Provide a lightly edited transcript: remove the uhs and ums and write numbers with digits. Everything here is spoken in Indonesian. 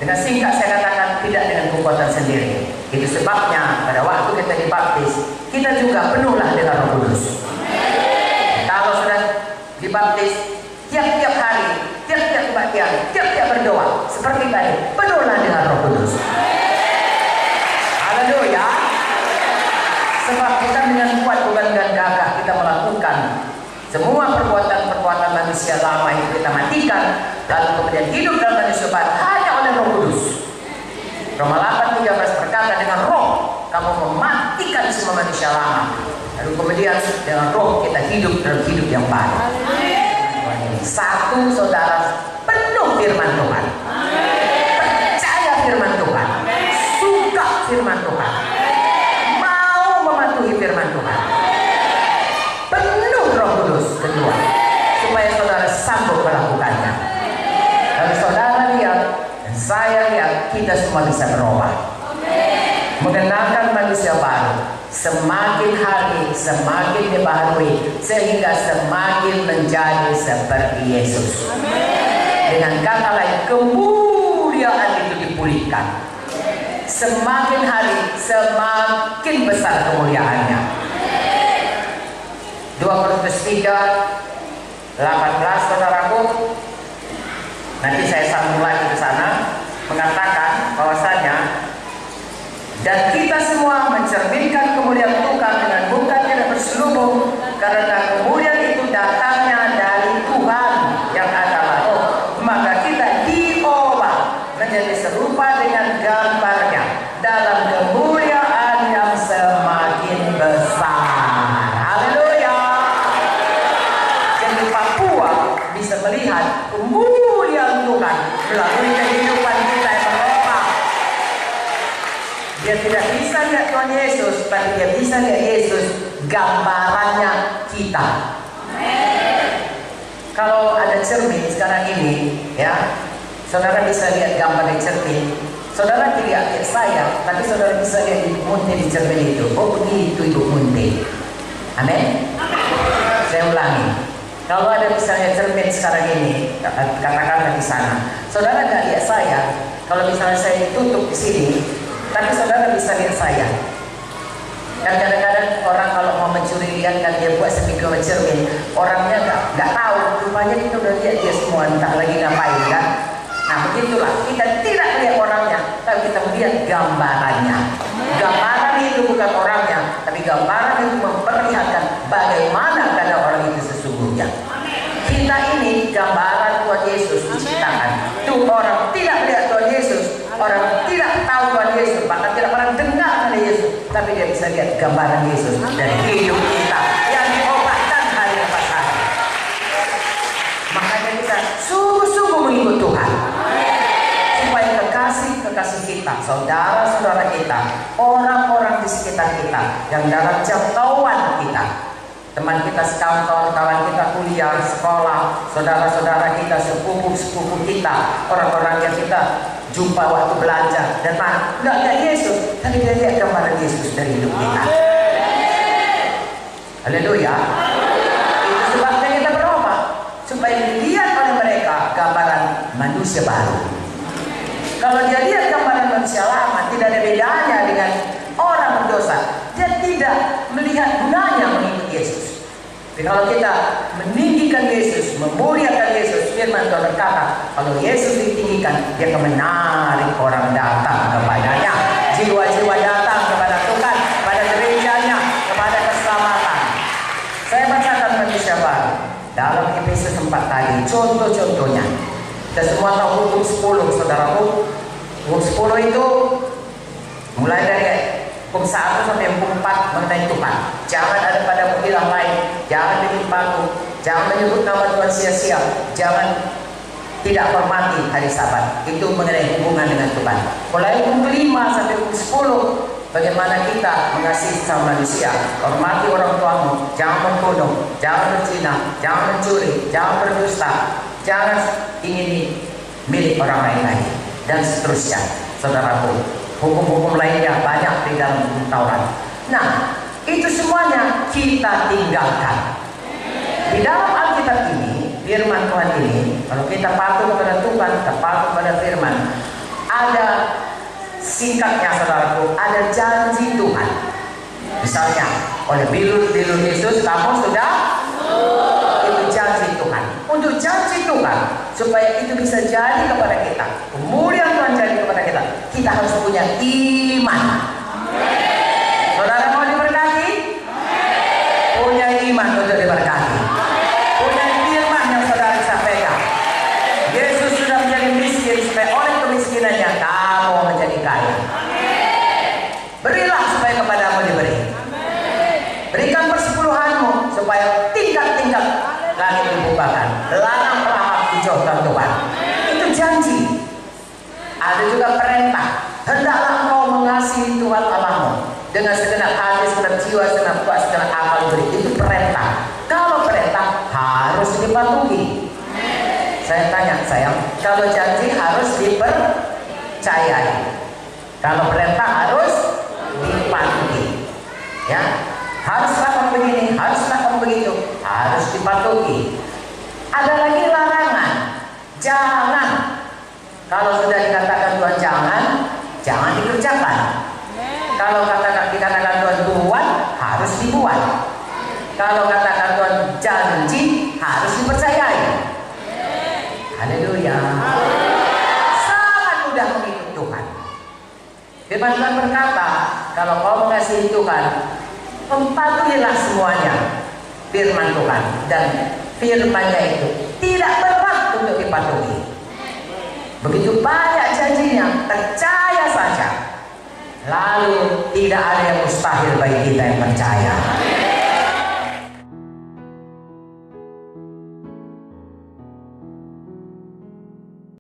Dengan singkat saya katakan, tidak dengan kekuatan sendiri. Itu sebabnya pada waktu kita dibaptis, kita juga penuhlah dengan Roh Kudus. Kalau sudah dibaptis, tiap-tiap hari, tiap-tiap kebaktian, tiap-tiap berdoa seperti tadi, penuhlah dengan Roh Kudus. Haleluya. Sebab kita dengan kuat bukan dengan gagah kita melakukan semua perbuatan-perbuatan manusia lama itu kita matikan, lalu kemudian hidup dalam manusia baru hanya oleh Roh Kudus. Roma 8:13 berkata, dengan roh kamu mematikan semua manusia lama, lalu kemudian dengan roh kita hidup dalam hidup yang baru. Satu, saudara penuh firman Tuhan, percaya firman Tuhan, suka firman Tuhan, mau mematuhi firman Tuhan, penuh Roh Kudus. Kedua, supaya saudara sanggup melakukannya. Lalu saudara lihat dan saya lihat, kita semua bisa berubah, mengenalkan manusia baru. Semakin hari semakin dibaharui sehingga semakin menjadi seperti Yesus. Dengan kata lain, kemuliaan itu dipulihkan. Semakin hari semakin besar kemuliaannya. 2 Korintus 3:18 saudaraku. Nanti saya sambung lagi ke sana, mengatakan bahwasanya dan kita semua mencerminkan kemuliaan Tuhan dengan bukan tidak berselubung, karena kemuliaan itu datangnya dari Tuhan yang adalah Roh. Maka kita diubah menjadi serupa dengan gambarnya dalam kemuliaan yang semakin besar. Haleluya. Jadi Papua bisa melihat kemuliaan Tuhan melalui kehidupan kita yang berubah. Dia tidak bisa lihat Tuhan Yesus, tapi dia bisa lihat Yesus gambarannya kita. Kalau ada cermin sekarang ini, ya, saudara bisa lihat gambar di cermin. Saudara tidak lihat saya, tapi saudara bisa lihat Ibu Munte di cermin itu. Oh begitu Ibu Munte. Amin. Saya ulangi. Kalau ada misalnya cermin sekarang ini, katakanlah di sana, saudara nggak lihat saya. Kalau misalnya saya ditutup di sini, tapi saudara bisa lihat saya. Dan kadang-kadang orang kalau mau mencuri lihat kan dia buat speaker cermin, orangnya nggak tahu, rupanya kita udah lihat dia semua, entah lagi ngapain kan. Nah begitulah, kita tidak lihat orangnya, tapi kita melihat gambarannya. Gambaran itu bukan orangnya, tapi gambaran itu memperlihatkan bagaimana keadaan orang itu sesungguhnya. Kita ini gambaran Tuhan Yesus diciptakan. Tuh orang tidak melihat Tuhan Yesus, orang tidak tahu Tuhan Yesus, bahkan tidak pernah dengar dari Yesus, tapi dia bisa lihat gambaran Yesus dari hidup kita yang diubahkan hari lepas hari. Makanya kita sungguh-sungguh mengikut Tuhan, supaya kekasih kita, saudara-saudara kita, orang-orang di sekitar kita, yang dalam jangkauan kita, teman kita sekantor, kawan kita kuliah, sekolah, saudara-saudara kita, sepupu-sepupu kita, orang-orang yang kita jumpa waktu belanja, dan nggak lihat Yesus, tapi dia lihat gambaran Yesus dari hidup kita. Haleluya. Itu sebabnya kita berubah, supaya dilihat oleh mereka gambaran manusia baru. Kalau dia lihat gambaran manusia lama, tidak ada bedanya dengan orang berdosa. Dia tidak melihat gunanya mengikut Yesus. Tapi kalau kita meninggikan Yesus, memuliakan Yesus, firman Tuhan berkata, kalau Yesus ditinggikan, dia akan menarik orang datang kepadanya. Jiwa-jiwa datang kepada Tuhan, pada gerejanya, kepada keselamatan. Saya bacakan manusia baru dalam Efesus 4 tadi, contoh-contohnya. Kita semua tahu hukum 10, saudaraku. Hukum 10 itu mulai dari hukum 1 sampai hukum 4 mengenai Tuhan. Jangan ada padamu ilah lain, jangan menimpaku, jangan menyebut nama Tuhan sia-sia, jangan tidak hormati hari Sabat. Itu mengenai hubungan dengan Tuhan. Mulai hukum 5 sampai hukum 10, bagaimana kita mengasihi sama manusia. Hormati orang tuamu, jangan membunuh, jangan berzina, jangan mencuri, jangan berdusta, jangan ingini milik orang lain lagi, dan seterusnya. Saudaraku, hukum-hukum lainnya banyak di dalam hukum Taurat. Nah, itu semuanya kita tinggalkan. Di dalam Alkitab ini, firman Tuhan ini, kalau kita patuh kepada Tuhan, kita patuh kepada firman, ada singkatnya saudaraku, ada janji Tuhan. Misalnya oleh bilur-bilur Yesus kamu sudah, itu janji Tuhan. Untuk janji Tuhan supaya itu bisa jadi kepada kita, kemuliaan Tuhan jadi kepada kita, kita harus punya iman. Saudara mau diberkati? Punya iman untuk diberkati. Punya firman yang saudara bisa pegang. Yesus sudah menjadi miskin supaya oleh kemiskinannya kamu menjadi kaya. Berilah supaya kepadamu diberi. Berikan persepuluhanmu supaya tingkat-tingkat langit dibukakan, larang pelahap dijauhkan Tuhan. Itu janji. Ada juga perintah, hendaklah engkau mengasihi Tuhan Allahmu dengan segenap hati, segenap jiwa, segenap kuasa, segenap akal diri. Itu perintah. Kalau perintah harus dipatuhi. Saya tanya, sayang, kalau janji harus dipercayai, kalau perintah harus dipatuhi. Ya, harus lakukan begini, harus lakukan begitu, harus dipatuhi. Ada lagi larangan, jangan. Kalau sudah dikatakan Tuhan jangan, jangan dikerjakan. Kalau dikatakan Tuhan buat, harus dibuat. Kalau katakan Tuhan janji, harus dipercayai. Haleluya. Sangat mudah mengikut Tuhan. Firman Tuhan berkata, kalau kau mengasihi Tuhan, patuhilah semuanya firman Tuhan, dan firman-Nya itu tidak berat untuk dipatuhi. Begitu banyak janjinya, percaya saja. Lalu tidak ada yang mustahil bagi kita yang percaya.